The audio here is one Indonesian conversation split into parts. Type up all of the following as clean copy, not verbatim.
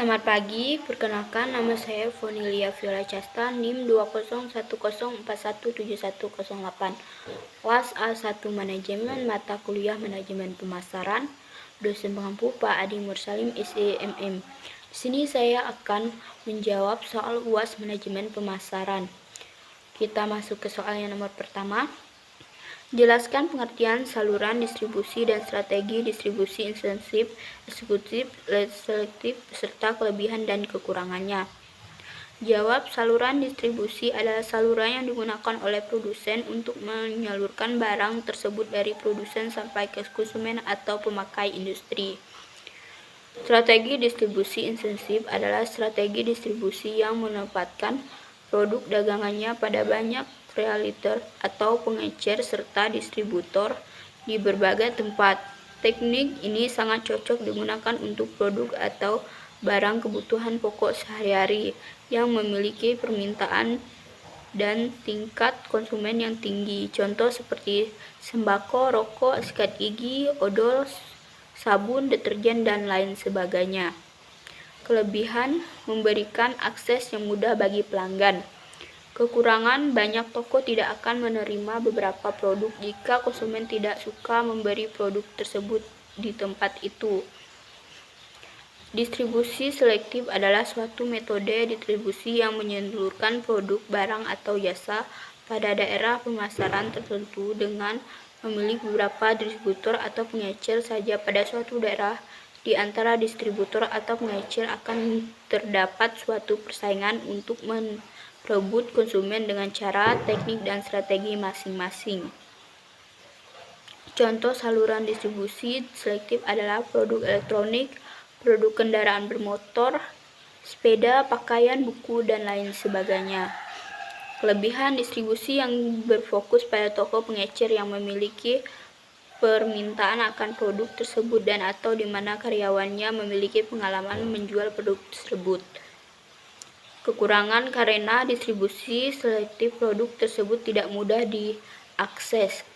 Selamat pagi, perkenalkan nama saya Vonilia Viola Casta, NIM 20110417108, kelas A1 Manajemen, mata kuliah Manajemen Pemasaran, dosen pengampu Pak Adi Mursalim, SEMM. Di sini saya akan menjawab soal UAS Manajemen Pemasaran. Kita masuk ke soal yang nomor pertama. Jelaskan pengertian saluran distribusi dan strategi distribusi intensif, eksekutif, selektif, serta kelebihan dan kekurangannya. Jawab, saluran distribusi adalah saluran yang digunakan oleh produsen untuk menyalurkan barang tersebut dari produsen sampai ke konsumen atau pemakai industri. Strategi distribusi intensif adalah strategi distribusi yang menempatkan produk dagangannya pada banyak retailer atau pengecer serta distributor di berbagai tempat. Teknik ini sangat cocok digunakan untuk produk atau barang kebutuhan pokok sehari-hari yang memiliki permintaan dan tingkat konsumen yang tinggi. Contoh seperti sembako, rokok, sikat gigi, odol, sabun, deterjen, dan lain sebagainya. Kelebihan, memberikan akses yang mudah bagi pelanggan. Kekurangan, banyak toko tidak akan menerima beberapa produk jika konsumen tidak suka memberi produk tersebut di tempat itu. Distribusi selektif adalah suatu metode distribusi yang menyalurkan produk, barang, atau jasa pada daerah pemasaran tertentu dengan memilih beberapa distributor atau pengecer saja pada suatu daerah. Di antara distributor atau pengecer akan terdapat suatu persaingan untuk merebut konsumen dengan cara, teknik, dan strategi masing-masing. Contoh saluran distribusi selektif adalah produk elektronik, produk kendaraan bermotor, sepeda, pakaian, buku, dan lain sebagainya. Kelebihan distribusi yang berfokus pada toko pengecer yang memiliki permintaan akan produk tersebut dan atau di mana karyawannya memiliki pengalaman menjual produk tersebut. Kekurangan karena distribusi selektif produk tersebut tidak mudah diakses.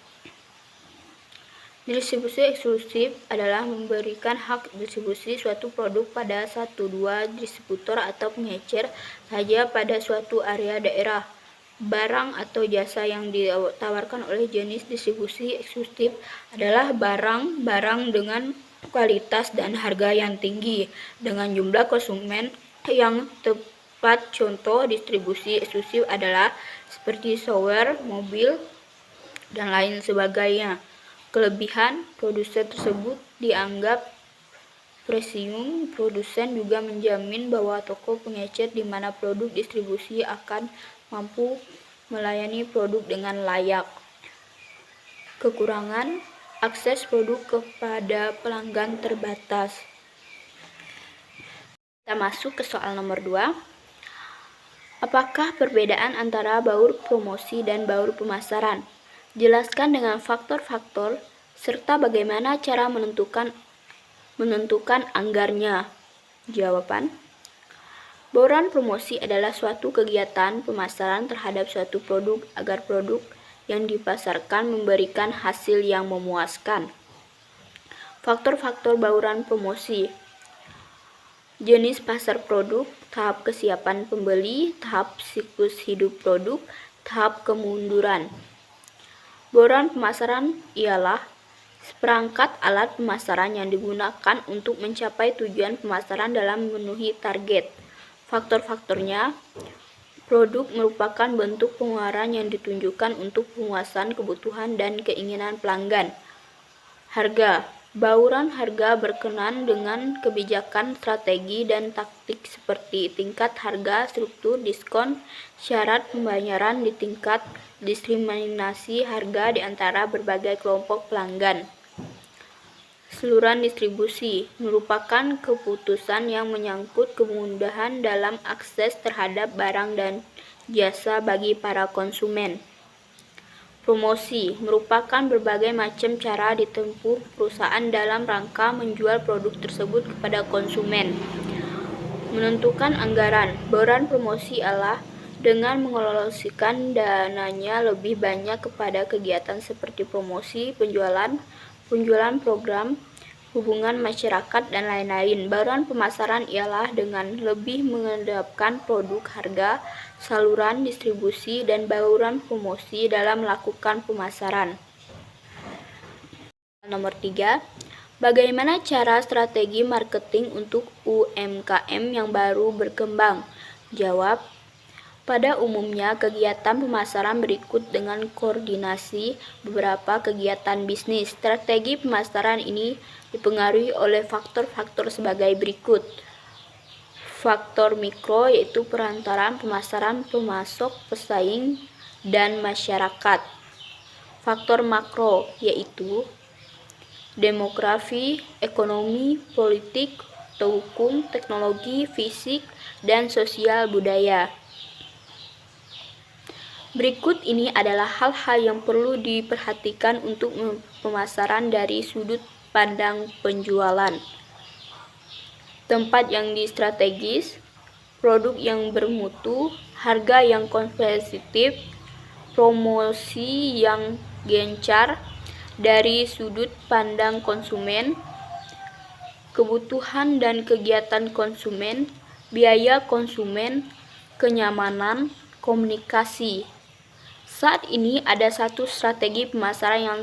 Distribusi eksklusif adalah memberikan hak distribusi suatu produk pada 1-2 distributor atau pengecer saja pada suatu area daerah. Barang atau jasa yang ditawarkan oleh jenis distribusi eksklusif adalah barang-barang dengan kualitas dan harga yang tinggi dengan jumlah konsumen yang tepat. Contoh distribusi eksklusif adalah seperti shower, mobil, dan lain sebagainya. Kelebihan, produsen tersebut dianggap premium. Produsen juga menjamin bahwa toko pengecer di mana produk distribusi akan mampu melayani produk dengan layak. Kekurangan, akses produk kepada pelanggan terbatas. Kita masuk ke soal nomor 2. Apakah perbedaan antara baur promosi dan baur pemasaran? Jelaskan dengan faktor-faktor serta bagaimana cara menentukan anggarnya. Jawaban, bauran promosi adalah suatu kegiatan pemasaran terhadap suatu produk agar produk yang dipasarkan memberikan hasil yang memuaskan. Faktor-faktor bauran promosi: jenis pasar produk, tahap kesiapan pembeli, tahap siklus hidup produk, tahap kemunduran. Bauran pemasaran ialah seperangkat alat pemasaran yang digunakan untuk mencapai tujuan pemasaran dalam memenuhi target. Faktor-faktornya: produk merupakan bentuk pengeluaran yang ditunjukkan untuk pemuasan kebutuhan dan keinginan pelanggan. Harga: bauran harga berkenaan dengan kebijakan, strategi, dan taktik seperti tingkat harga, struktur diskon, syarat pembayaran di tingkat diskriminasi harga di antara berbagai kelompok pelanggan. Saluran distribusi merupakan keputusan yang menyangkut kemudahan dalam akses terhadap barang dan jasa bagi para konsumen. Promosi merupakan berbagai macam cara ditempuh perusahaan dalam rangka menjual produk tersebut kepada konsumen. Menentukan anggaran, bauran promosi adalah dengan mengalokasikan dananya lebih banyak kepada kegiatan seperti promosi, penjualan program, hubungan masyarakat, dan lain-lain. Bauran pemasaran ialah dengan lebih mengendapkan produk, harga, saluran distribusi, dan bauran promosi dalam melakukan pemasaran. Nomor 3. Bagaimana cara strategi marketing untuk UMKM yang baru berkembang? Jawab. Pada umumnya, kegiatan pemasaran berikut dengan koordinasi beberapa kegiatan bisnis. Strategi pemasaran ini dipengaruhi oleh faktor-faktor sebagai berikut. Faktor mikro yaitu perantaran pemasaran, pemasok, pesaing, dan masyarakat. Faktor makro yaitu demografi, ekonomi, politik, atau hukum, teknologi, fisik, dan sosial budaya. Berikut ini adalah hal-hal yang perlu diperhatikan untuk pemasaran dari sudut pandang penjualan. Tempat yang strategis, produk yang bermutu, harga yang kompetitif, promosi yang gencar. Dari sudut pandang konsumen, kebutuhan dan kegiatan konsumen, biaya konsumen, kenyamanan, komunikasi. Saat ini ada satu strategi pemasaran yang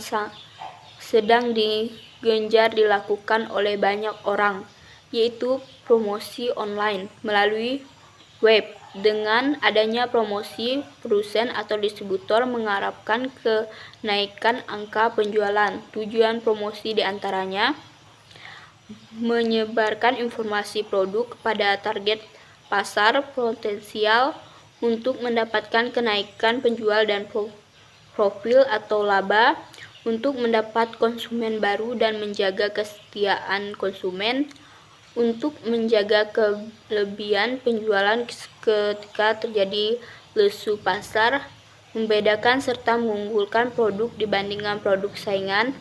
sedang digencar dilakukan oleh banyak orang, yaitu promosi online melalui web. Dengan adanya promosi, produsen atau distributor mengharapkan kenaikan angka penjualan. Tujuan promosi diantaranya menyebarkan informasi produk kepada target pasar potensial untuk mendapatkan kenaikan penjual dan profil atau laba, untuk mendapat konsumen baru dan menjaga kesetiaan konsumen, untuk menjaga kelebihan penjualan ketika terjadi lesu pasar, membedakan serta mengunggulkan produk dibandingkan produk saingan,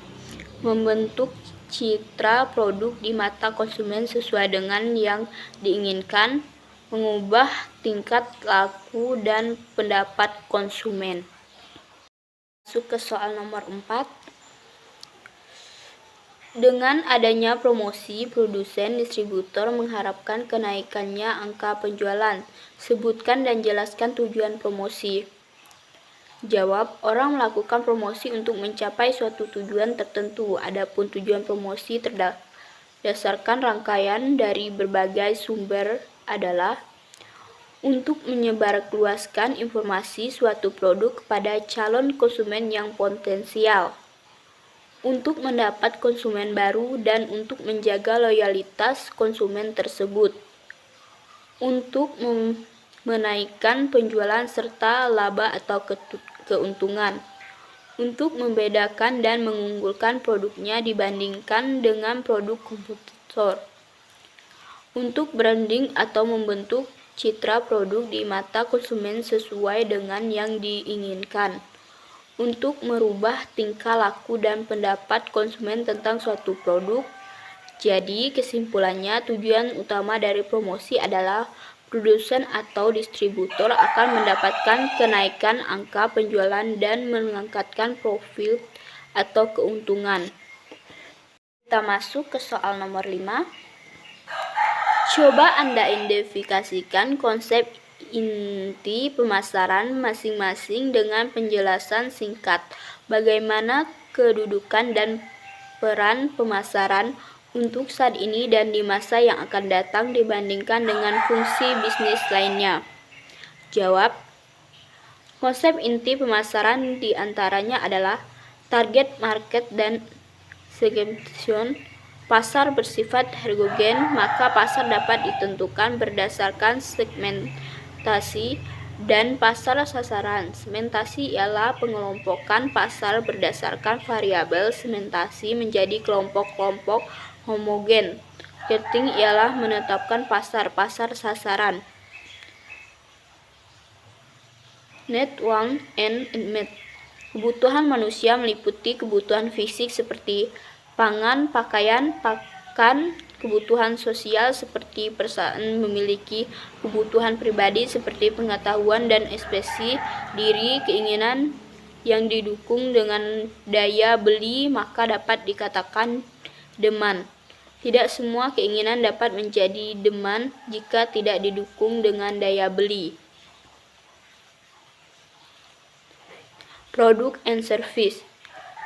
membentuk citra produk di mata konsumen sesuai dengan yang diinginkan, mengubah tingkat laku dan pendapat konsumen. Masuk ke soal nomor 4. Dengan adanya promosi, produsen distributor mengharapkan kenaikannya angka penjualan. Sebutkan dan jelaskan tujuan promosi. Jawab, orang melakukan promosi untuk mencapai suatu tujuan tertentu. Adapun tujuan promosi berdasarkan rangkaian dari berbagai sumber adalah untuk menyebarluaskan informasi suatu produk kepada calon konsumen yang potensial, untuk mendapat konsumen baru dan untuk menjaga loyalitas konsumen tersebut, untuk menaikkan penjualan serta laba atau keuntungan, untuk membedakan dan mengunggulkan produknya dibandingkan dengan produk kompetitor, untuk branding atau membentuk citra produk di mata konsumen sesuai dengan yang diinginkan, untuk merubah tingkah laku dan pendapat konsumen tentang suatu produk. Jadi, kesimpulannya, tujuan utama dari promosi adalah produsen atau distributor akan mendapatkan kenaikan angka penjualan dan meningkatkan profit atau keuntungan. Kita masuk ke soal nomor 5. Coba Anda identifikasikan konsep inti pemasaran masing-masing dengan penjelasan singkat. Bagaimana kedudukan dan peran pemasaran untuk saat ini dan di masa yang akan datang dibandingkan dengan fungsi bisnis lainnya? Jawab, konsep inti pemasaran diantaranya adalah target market dan segmentation. Pasar bersifat heterogen, maka pasar dapat ditentukan berdasarkan segmentasi dan pasar sasaran. Segmentasi ialah pengelompokan pasar berdasarkan variabel segmentasi menjadi kelompok-kelompok homogen. Targeting ialah menetapkan pasar sasaran. Need, want, and meet. Kebutuhan manusia meliputi kebutuhan fisik seperti pangan, pakaian, pakan, kebutuhan sosial seperti perusahaan memiliki kebutuhan pribadi seperti pengetahuan dan ekspresi diri, keinginan yang didukung dengan daya beli, maka dapat dikatakan demand. Tidak semua keinginan dapat menjadi demand jika tidak didukung dengan daya beli. Produk and service.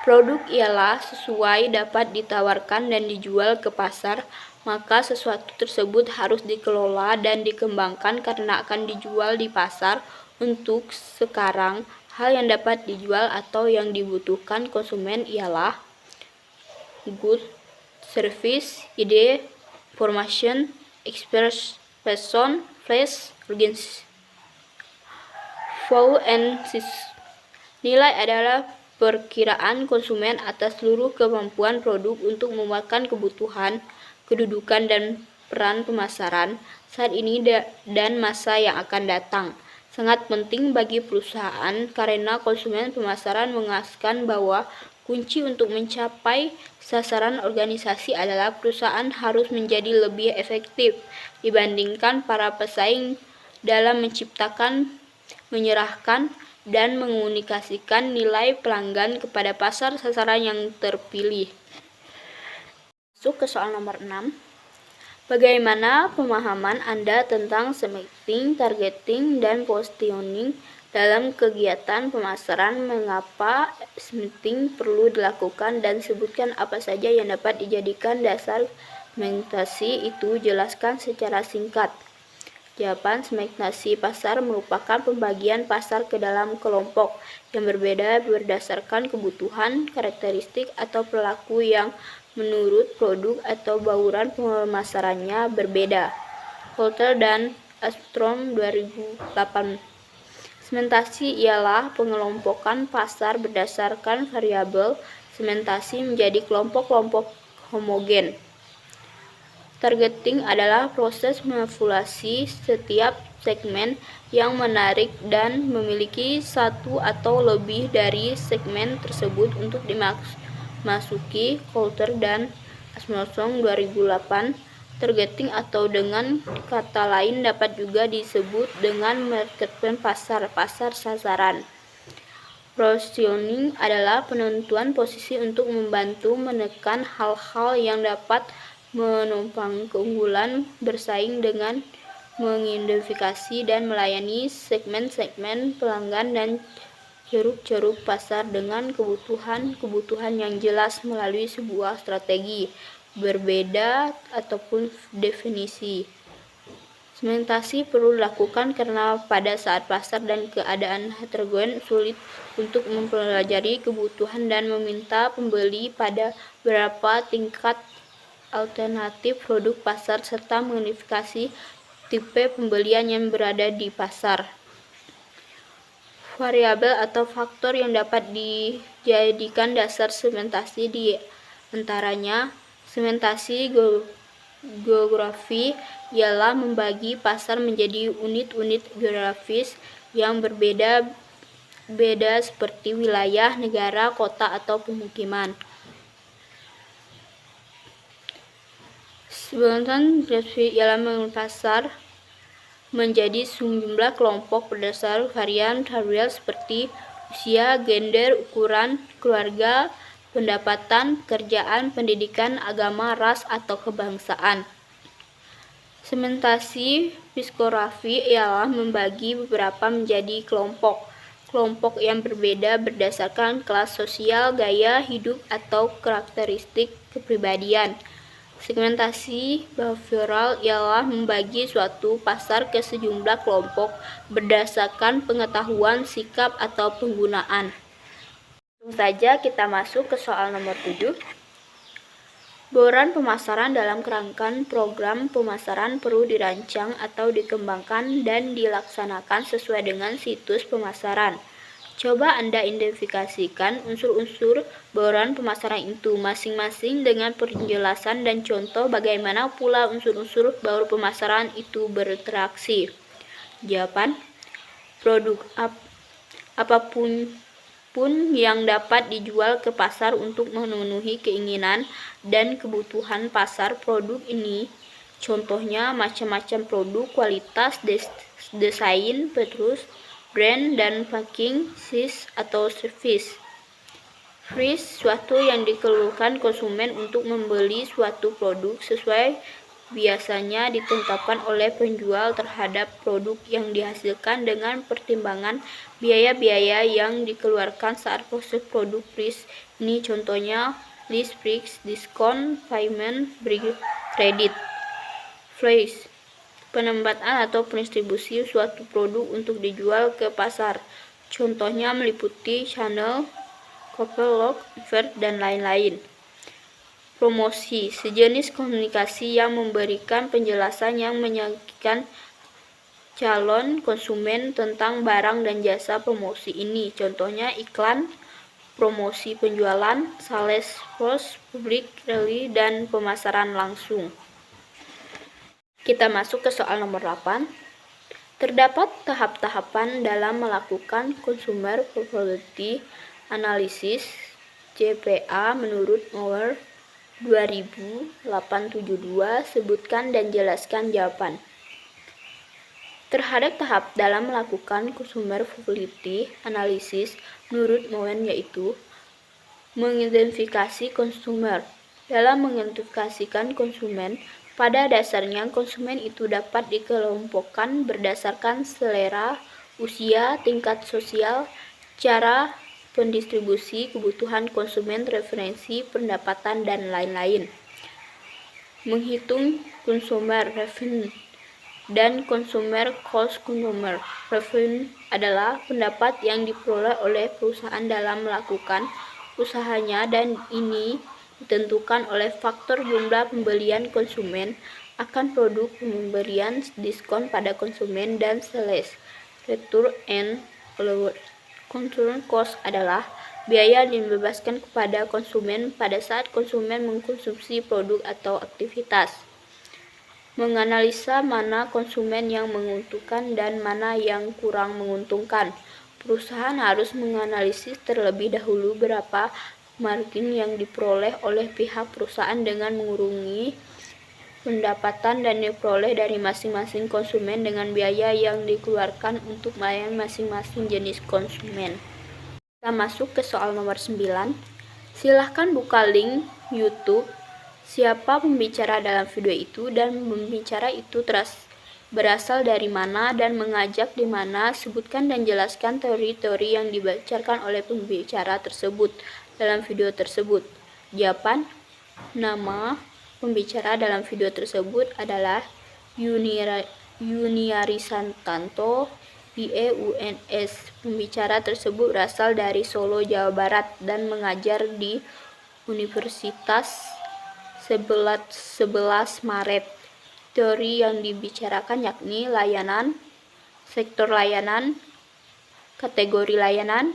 Produk ialah sesuai dapat ditawarkan dan dijual ke pasar, maka sesuatu tersebut harus dikelola dan dikembangkan karena akan dijual di pasar. Untuk sekarang, hal yang dapat dijual atau yang dibutuhkan konsumen ialah good, service, ide, information, expression, flash, urgency. Value and nilai adalah perkiraan konsumen atas seluruh kemampuan produk untuk memuaskan kebutuhan, kedudukan, dan peran pemasaran saat ini dan masa yang akan datang. Sangat penting bagi perusahaan karena konsumen pemasaran mengaskan bahwa kunci untuk mencapai sasaran organisasi adalah perusahaan harus menjadi lebih efektif dibandingkan para pesaing dalam menciptakan, menyerahkan, dan mengomunikasikan nilai pelanggan kepada pasar sasaran yang terpilih. Masuk ke soal nomor 6. Bagaimana pemahaman Anda tentang segmenting, targeting, dan positioning dalam kegiatan pemasaran? Mengapa segmenting perlu dilakukan dan sebutkan apa saja yang dapat dijadikan dasar segmentasi itu? Jelaskan secara singkat. Jawaban, segmentasi pasar merupakan pembagian pasar ke dalam kelompok yang berbeda berdasarkan kebutuhan, karakteristik, atau perilaku yang menurut produk atau bauran pemasarannya berbeda. Coulter dan Armstrong 2008. Segmentasi ialah pengelompokan pasar berdasarkan variabel segmentasi menjadi kelompok-kelompok homogen. Targeting adalah proses memfiltrasi setiap segmen yang menarik dan memiliki satu atau lebih dari segmen tersebut untuk dimasuki. Coulter dan Armstrong 2008. Targeting atau dengan kata lain dapat juga disebut dengan marketing pasar sasaran. Positioning adalah penentuan posisi untuk membantu menekan hal-hal yang dapat menopang keunggulan, bersaing dengan mengidentifikasi dan melayani segmen-segmen pelanggan dan ceruk-ceruk pasar dengan kebutuhan yang jelas melalui sebuah strategi berbeda ataupun definisi. Segmentasi perlu dilakukan karena pada saat pasar dan keadaan heterogen sulit untuk mempelajari kebutuhan dan meminta pembeli pada beberapa tingkat alternatif produk pasar serta mengidentifikasi tipe pembelian yang berada di pasar. Variabel atau faktor yang dapat dijadikan dasar segmentasi di antaranya segmentasi geografi ialah membagi pasar menjadi unit-unit geografis yang berbeda seperti wilayah, negara, kota, atau pemukiman. Segmentasi geografi ialah pasar menjadi sejumlah kelompok berdasar variabel seperti usia, gender, ukuran, keluarga, pendapatan, pekerjaan, pendidikan, agama, ras, atau kebangsaan. Segmentasi psikografi ialah membagi beberapa menjadi kelompok yang berbeda berdasarkan kelas sosial, gaya hidup, atau karakteristik kepribadian. Segmentasi behavioral ialah membagi suatu pasar ke sejumlah kelompok berdasarkan pengetahuan, sikap, atau penggunaan. Langsung saja kita masuk ke soal nomor 7. Bauran pemasaran dalam kerangka program pemasaran perlu dirancang atau dikembangkan dan dilaksanakan sesuai dengan situs pemasaran. Coba Anda identifikasikan unsur-unsur bauran pemasaran itu masing-masing dengan penjelasan dan contoh bagaimana pula unsur-unsur bauran pemasaran itu berinteraksi. Jawaban, produk apapun yang dapat dijual ke pasar untuk memenuhi keinginan dan kebutuhan pasar. Produk ini contohnya macam-macam produk, kualitas, desain, features, brand, dan packing, size, atau service. Price, suatu yang dikeluhkan konsumen untuk membeli suatu produk sesuai biasanya ditetapkan oleh penjual terhadap produk yang dihasilkan dengan pertimbangan biaya-biaya yang dikeluarkan saat proses produk. Price ini contohnya list price, diskon, payment, kredit. Price, penempatan atau pendistribusi suatu produk untuk dijual ke pasar. Contohnya meliputi channel, katalog, advert, dan lain-lain. Promosi, sejenis komunikasi yang memberikan penjelasan yang menyajikan calon konsumen tentang barang dan jasa. Promosi ini contohnya iklan, promosi penjualan, sales post, public release, dan pemasaran langsung. Kita masuk ke soal nomor 8. Terdapat tahap-tahapan dalam melakukan Consumer Probability Analysis (CPA) menurut nomor 200872. Sebutkan dan jelaskan jawaban terhadap tahap dalam melakukan Consumer Probability Analysis menurut Moen, yaitu mengidentifikasi konsumer. Dalam mengidentifikasikan konsumen, pada dasarnya konsumen itu dapat dikelompokkan berdasarkan selera, usia, tingkat sosial, cara pendistribusi, kebutuhan konsumen, referensi, pendapatan, dan lain-lain. Menghitung consumer revenue dan consumer cost. Consumer revenue adalah pendapat yang diperoleh oleh perusahaan dalam melakukan usahanya, dan ini ditentukan oleh faktor jumlah pembelian konsumen akan produk, pemberian diskon pada konsumen, dan sales return and allowed. Consumer cost adalah biaya yang dibebaskan kepada konsumen pada saat konsumen mengkonsumsi produk atau aktivitas. Menganalisa mana konsumen yang menguntungkan dan mana yang kurang menguntungkan. Perusahaan harus menganalisis terlebih dahulu berapa margin yang diperoleh oleh pihak perusahaan dengan mengurangi pendapatan dan diperoleh dari masing-masing konsumen dengan biaya yang dikeluarkan untuk melayani masing-masing jenis konsumen. Kita masuk ke soal nomor 9. Silahkan buka link YouTube siapa pembicara dalam video itu dan pembicara itu berasal dari mana dan mengajak di mana. Sebutkan dan jelaskan teori-teori yang dibicarakan oleh pembicara tersebut dalam video tersebut. Jawaban: nama pembicara dalam video tersebut adalah Yuniari Santanto, IEUNS. Pembicara tersebut berasal dari Solo, Jawa Barat dan mengajar di Universitas 11 Maret. Teori yang dibicarakan yakni layanan, sektor layanan, kategori layanan,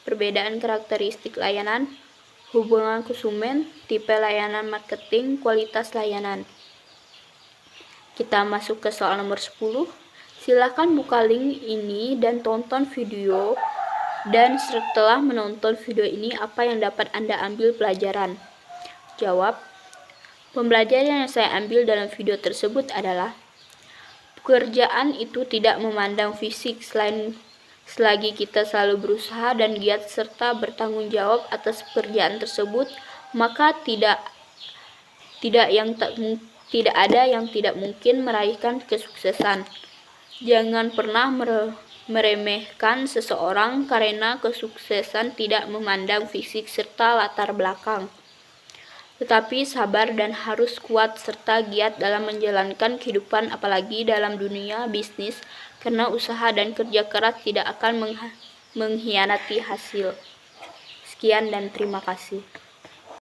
perbedaan karakteristik layanan, hubungan konsumen, tipe layanan marketing, kualitas layanan. Kita masuk ke soal nomor 10. Silakan buka link ini dan tonton video, dan setelah menonton video ini apa yang dapat Anda ambil pelajaran? Jawab: pembelajaran yang saya ambil dalam video tersebut adalah pekerjaan itu tidak memandang fisik. Selagi kita selalu berusaha dan giat serta bertanggung jawab atas pekerjaan tersebut, maka tidak ada yang tidak mungkin meraihkan kesuksesan. Jangan pernah meremehkan seseorang karena kesuksesan tidak memandang fisik serta latar belakang. Tetapi sabar dan harus kuat serta giat dalam menjalankan kehidupan, apalagi dalam dunia bisnis, karena usaha dan kerja keras tidak akan mengkhianati hasil. Sekian dan terima kasih.